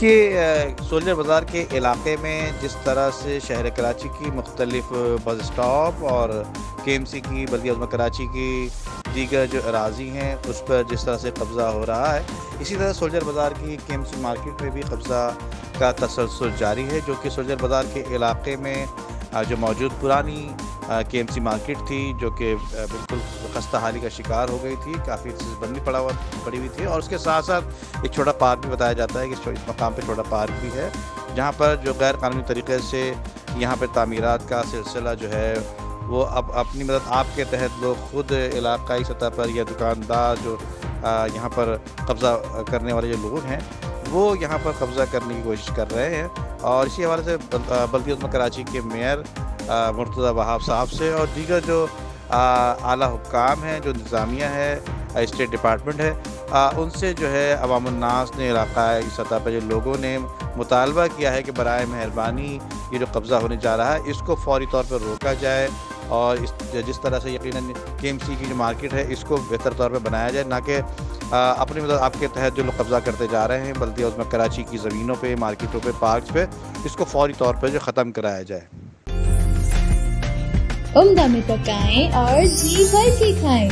دیکھیے سولجر بازار کے علاقے میں جس طرح سے شہر کراچی کی مختلف بس اسٹاپ اور کے ایم سی کی بلدیہ عظمیٰ کراچی کی دیگر جو اراضی ہیں اس پر جس طرح سے قبضہ ہو رہا ہے، اسی طرح سولجر بازار کی کے ایم سی مارکیٹ میں بھی قبضہ کا تسلسل جاری ہے، جو کہ سولجر بازار کے علاقے میں جو موجود پرانی کے ایم سی مارکیٹ تھی، جو کہ بالکل خستہ حالی کا شکار ہو گئی تھی، کافی بندی پڑی ہوئی تھی، اور اس کے ساتھ ساتھ ایک چھوٹا پارک بھی بتایا جاتا ہے کہ اس مقام پہ چھوٹا پارک بھی ہے، جہاں پر جو غیر قانونی طریقے سے یہاں پہ تعمیرات کا سلسلہ جو ہے وہ اب اپنی مدد آپ کے تحت لوگ خود علاقائی سطح پر یا دکاندار جو یہاں پر قبضہ کرنے والے جو لوگ ہیں وہ یہاں پر قبضہ کرنے کی کوشش کر رہے ہیں، اور اسی حوالے سے بلدیہ عظمیٰ کراچی کے میئر مرتضیٰ وہاب صاحب سے اور دیگر جو اعلیٰ حکام ہیں، جو انتظامیہ ہے، اسٹیٹ ڈپارٹمنٹ ہے، ان سے جو ہے عوام الناس نے علاقائی سطح پہ جو لوگوں نے مطالبہ کیا ہے کہ برائے مہربانی یہ جو قبضہ ہونے جا رہا ہے اس کو فوری طور پر روکا جائے، اور جس طرح سے یقیناً کے ایم سی کی جو مارکیٹ ہے اس کو بہتر طور پہ بنایا جائے، نہ کہ اپنی مدد آپ کے تحت جو لوگ قبضہ کرتے جا رہے ہیں بلدیہ عظمیٰ کراچی کی زمینوں پہ، مارکیٹوں پہ، پارکس پہ، اس کو فوری طور پہ جو ختم کرایا جائے۔ عمدہ میں پکائیں اور جی بھر کے کھائیں۔